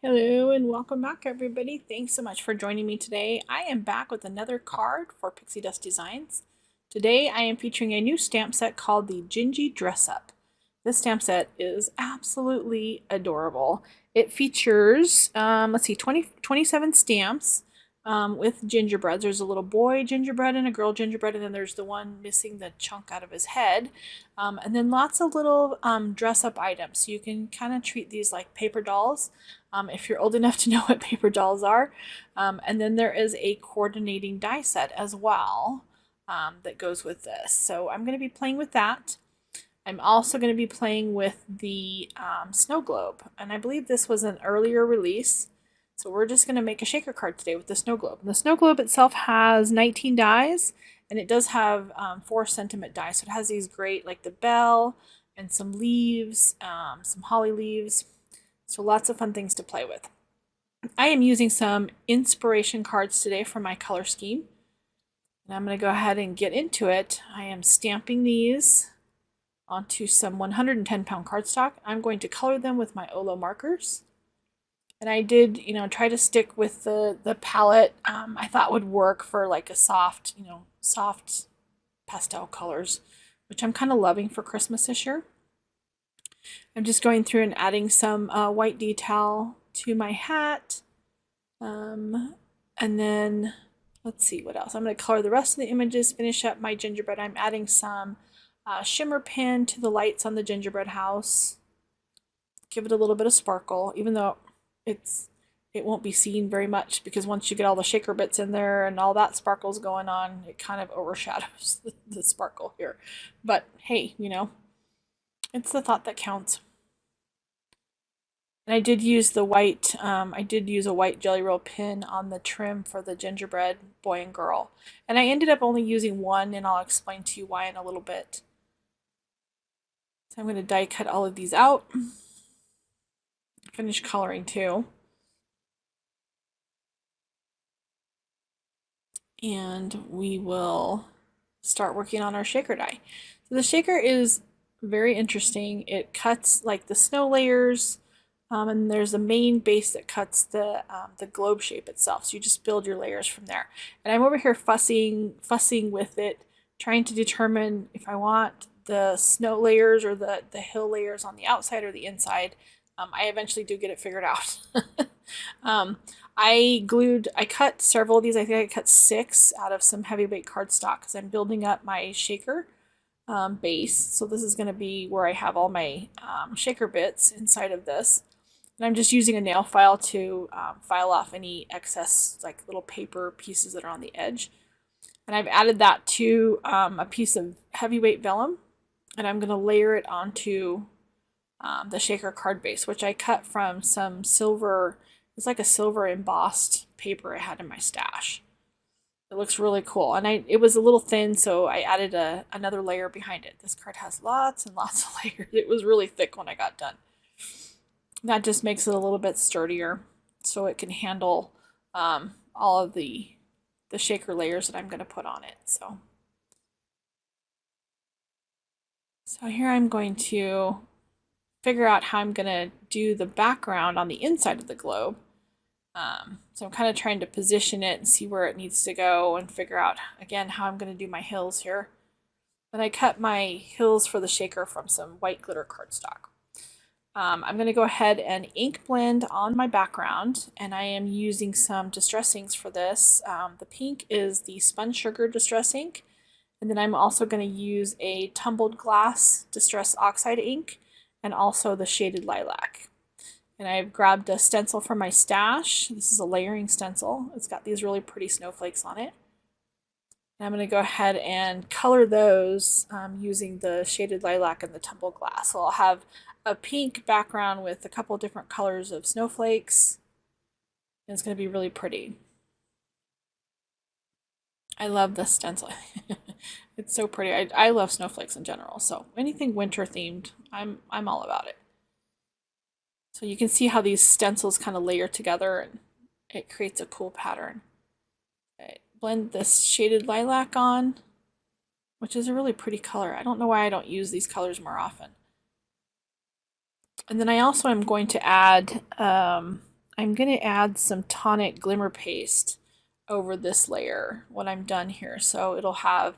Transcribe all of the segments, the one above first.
Hello and welcome back, everybody. Thanks so much for joining me today. I am back with another card for Pixie Dust Designs. Today I am featuring a new stamp set called the Gingy Dress Up. This stamp set is absolutely adorable. It features, 27 stamps with gingerbreads. There's a little boy gingerbread and a girl gingerbread, and then there's the one missing the chunk out of his head. And then lots of little dress up items. So you can kind of treat these like paper dolls. If you're old enough to know what paper dolls are. And then there is a coordinating die set as well that goes with this. So I'm going to be playing with that. I'm also going to be playing with the Snowglobe, and I believe this was an earlier release. So we're just going to make a shaker card today with the Snowglobe. The Snowglobe itself has 19 dies, and it does have 4 sentiment dies. So it has these great, like the bell and some leaves, some holly leaves. So lots of fun things to play with. I am using some inspiration cards today for my color scheme. And I'm going to go ahead and get into it. I am stamping these onto some 110-pound cardstock. I'm going to color them with my Olo markers. And I did, try to stick with the palette I thought would work for like a soft pastel colors, which I'm kind of loving for Christmas this year. I'm just going through and adding some white detail to my hat. And then, let's see what else. I'm going to color the rest of the images, finish up my gingerbread. I'm adding some shimmer pin to the lights on the gingerbread house. Give it a little bit of sparkle, even though it won't be seen very much, because once you get all the shaker bits in there and all that sparkle's going on, it kind of overshadows the sparkle here. But hey, it's the thought that counts. And I did use a white Jelly Roll pin on the trim for the gingerbread boy and girl. And I ended up only using one, and I'll explain to you why in a little bit. So I'm going to die cut all of these out. Finish coloring too. And we will start working on our shaker die. So the shaker is very interesting. It cuts like the snow layers, and there's a main base that cuts the globe shape itself. So you just build your layers from there. And I'm over here fussing with it, trying to determine if I want the snow layers or the hill layers on the outside or the inside. I eventually do get it figured out. I cut several of these. I think I cut 6 out of some heavyweight cardstock because I'm building up my shaker base. So this is going to be where I have all my shaker bits inside of this. And I'm just using a nail file to file off any excess like little paper pieces that are on the edge. And I've added that to a piece of heavyweight vellum, and I'm going to layer it onto the shaker card base, which I cut from some silver. It's like a silver embossed paper I had in my stash. It looks really cool, and it was a little thin, so I added another layer behind it. This card has lots and lots of layers. It was really thick when I got done. That just makes it a little bit sturdier, so it can handle all of the shaker layers that I'm going to put on it. So here I'm going to figure out how I'm going to do the background on the inside of the globe. So I'm kind of trying to position it and see where it needs to go and figure out, again, how I'm going to do my hills here. Then I cut my hills for the shaker from some white glitter cardstock. I'm going to go ahead and ink blend on my background, and I am using some distress inks for this. The pink is the Spun Sugar Distress ink, and then I'm also going to use a Tumbled Glass Distress Oxide ink, and also the Shaded Lilac. And I've grabbed a stencil from my stash. This is a layering stencil. It's got these really pretty snowflakes on it. And I'm going to go ahead and color those using the Shaded Lilac and the Tumbled Glass. So I'll have a pink background with a couple different colors of snowflakes. And it's going to be really pretty. I love this stencil. It's so pretty. I love snowflakes in general, so anything winter themed, I'm all about it. So you can see how these stencils kind of layer together, and it creates a cool pattern. I blend this Shaded Lilac on, which is a really pretty color. I don't know why I don't use these colors more often. And then I also am going to add I'm going to add some tonic glimmer paste over this layer when I'm done here. So it'll have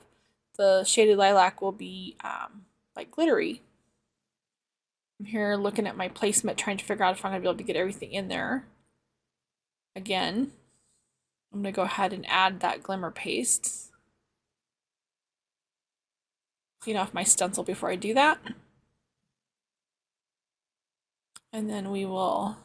the shaded lilac will be like glittery. I'm here looking at my placement, trying to figure out if I'm going to be able to get everything in there. Again, I'm going to go ahead and add that glimmer paste. Clean off my stencil before I do that. And then we will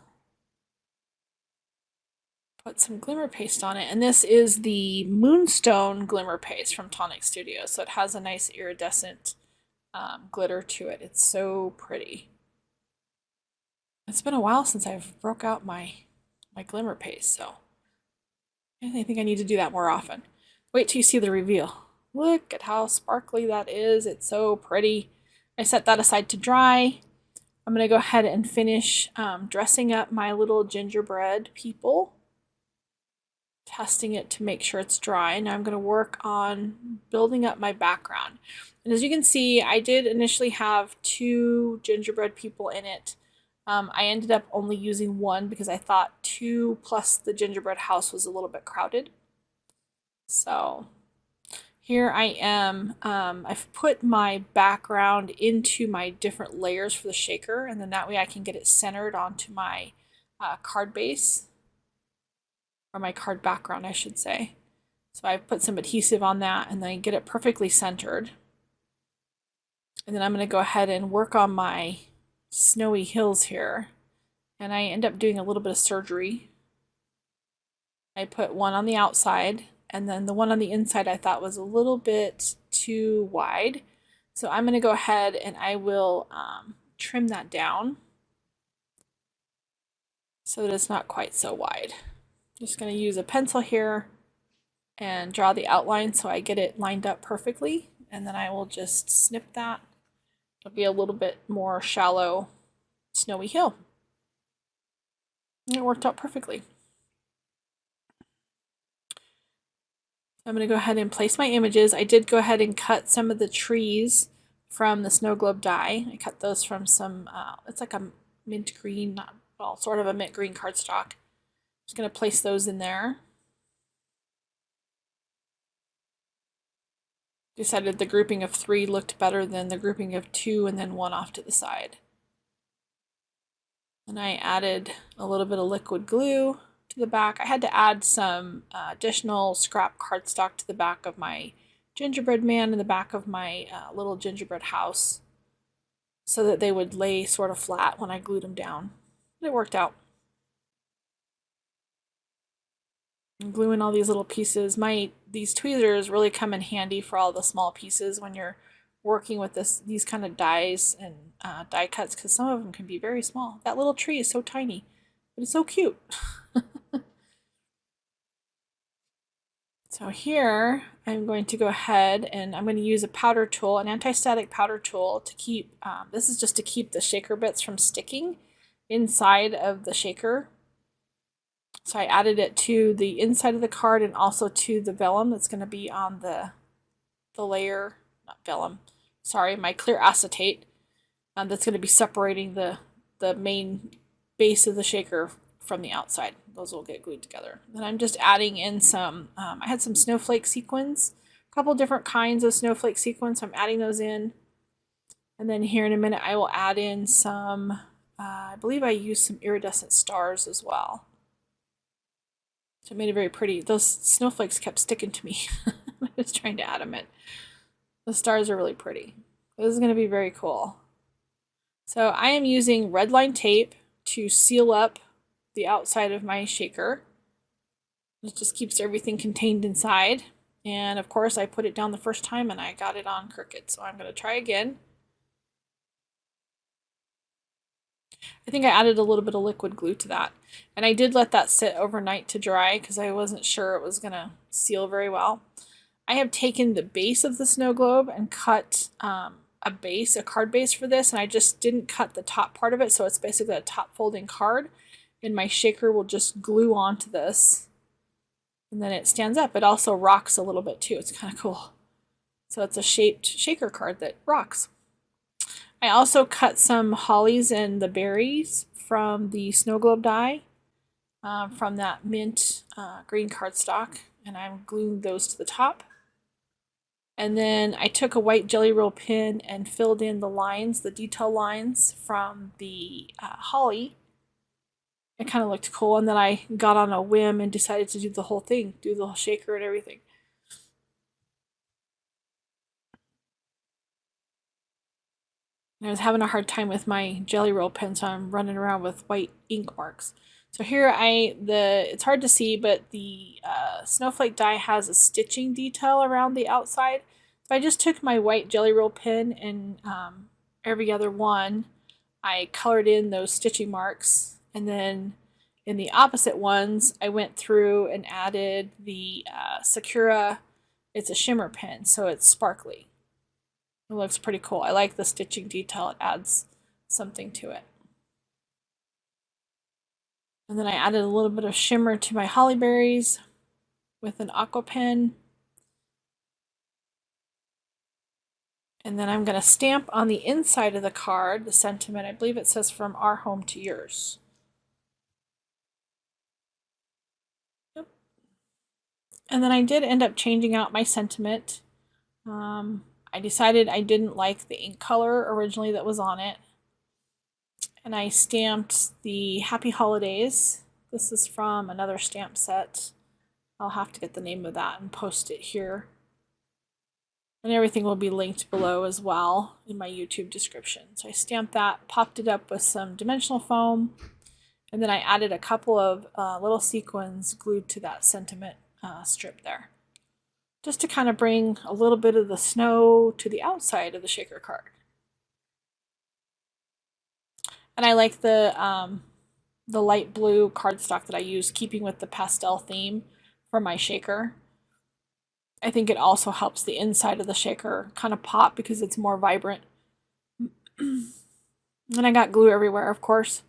put some glimmer paste on it. And this is the Moonstone glimmer paste from Tonic Studio. So it has a nice iridescent glitter to it. It's so pretty. It's been a while since I've broke out my glimmer paste, so I think I need to do that more often. Wait till you see the reveal. Look at how sparkly that is. It's so pretty. I set that aside to dry. I'm going to go ahead and finish dressing up my little gingerbread people. Testing it to make sure it's dry. Now I'm going to work on building up my background. And as you can see, I did initially have 2 gingerbread people in it. I ended up only using 1 because I thought 2 plus the gingerbread house was a little bit crowded. So here I am. I've put my background into my different layers for the shaker, and then that way I can get it centered onto my card base. Or my card background, I should say. So I put some adhesive on that and then I get it perfectly centered. And then I'm going to go ahead and work on my snowy hills here. And I end up doing a little bit of surgery. I put one on the outside, and then the one on the inside I thought was a little bit too wide. So I'm going to go ahead and I will trim that down so that it's not quite so wide. Just going to use a pencil here and draw the outline so I get it lined up perfectly, and then I will just snip that. It'll be a little bit more shallow snowy hill. And it worked out perfectly. I'm going to go ahead and place my images. I did go ahead and cut some of the trees from the Snowglobe die. I cut those from some, it's like a mint green, well, sort of a mint green cardstock. Just going to place those in there. Decided the grouping of 3 looked better than the grouping of 2 and then 1 off to the side. And I added a little bit of liquid glue to the back. I had to add some additional scrap cardstock to the back of my gingerbread man and the back of my little gingerbread house so that they would lay sort of flat when I glued them down. It worked out. And gluing all these little pieces. These tweezers really come in handy for all the small pieces when you're working with these kind of dies and die cuts, because some of them can be very small. That little tree is so tiny, but it's so cute. So here I'm going to go ahead and I'm going to use a powder tool, an anti-static powder tool, to keep, this is just to keep the shaker bits from sticking inside of the shaker. So I added it to the inside of the card and also to the vellum that's going to be on the layer, not vellum, sorry, my clear acetate that's going to be separating the main base of the shaker from the outside. Those will get glued together. Then I'm just adding in some, I had some snowflake sequins, a couple different kinds of snowflake sequins. I'm adding those in. And then here in a minute I will add in some, I believe I used some iridescent stars as well. So it made it very pretty. Those snowflakes kept sticking to me. I was trying to add them in. The stars are really pretty. This is going to be very cool. So I am using red line tape to seal up the outside of my shaker. It just keeps everything contained inside. And of course I put it down the first time and I got it on crooked. So I'm going to try again. I think I added a little bit of liquid glue to that. And I did let that sit overnight to dry because I wasn't sure it was going to seal very well. I have taken the base of the snow globe and cut a card base for this, and I just didn't cut the top part of it, so it's basically a top folding card. And my shaker will just glue onto this. And then it stands up. It also rocks a little bit too. It's kind of cool. So it's a shaped shaker card that rocks. I also cut some hollies and the berries from the Snowglobe die from that mint green cardstock, and I'm gluing those to the top. And then I took a white Jelly Roll pen and filled in the lines, the detail lines from the holly. It kind of looked cool, and then I got on a whim and decided to do the whole thing, do the whole shaker and everything. And I was having a hard time with my Jelly Roll pen, so I'm running around with white ink marks. So here it's hard to see, but the snowflake die has a stitching detail around the outside. So I just took my white Jelly Roll pen and every other one, I colored in those stitching marks, and then in the opposite ones, I went through and added the Sakura. It's a shimmer pen, so it's sparkly. It looks pretty cool. I like the stitching detail. It adds something to it. And then I added a little bit of shimmer to my holly berries with an aqua pen. And then I'm going to stamp on the inside of the card the sentiment. I believe it says "From our home to yours." Yep. And then I did end up changing out my sentiment. I decided I didn't like the ink color originally that was on it. And I stamped the Happy Holidays. This is from another stamp set. I'll have to get the name of that and post it here. And everything will be linked below as well in my YouTube description. So I stamped that, popped it up with some dimensional foam, and then I added a couple of little sequins glued to that sentiment strip there, just to kind of bring a little bit of the snow to the outside of the shaker card. And I like the light blue cardstock that I use, keeping with the pastel theme for my shaker. I think it also helps the inside of the shaker kind of pop because it's more vibrant. And I got glue everywhere, of course.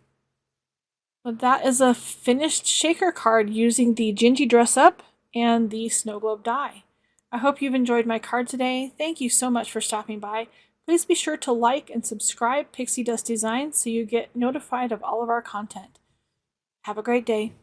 But that is a finished shaker card using the Gingy Dress Up and the Snowglobe die. I hope you've enjoyed my card today. Thank you so much for stopping by. Please be sure to like and subscribe Pixie Dust Designs so you get notified of all of our content. Have a great day.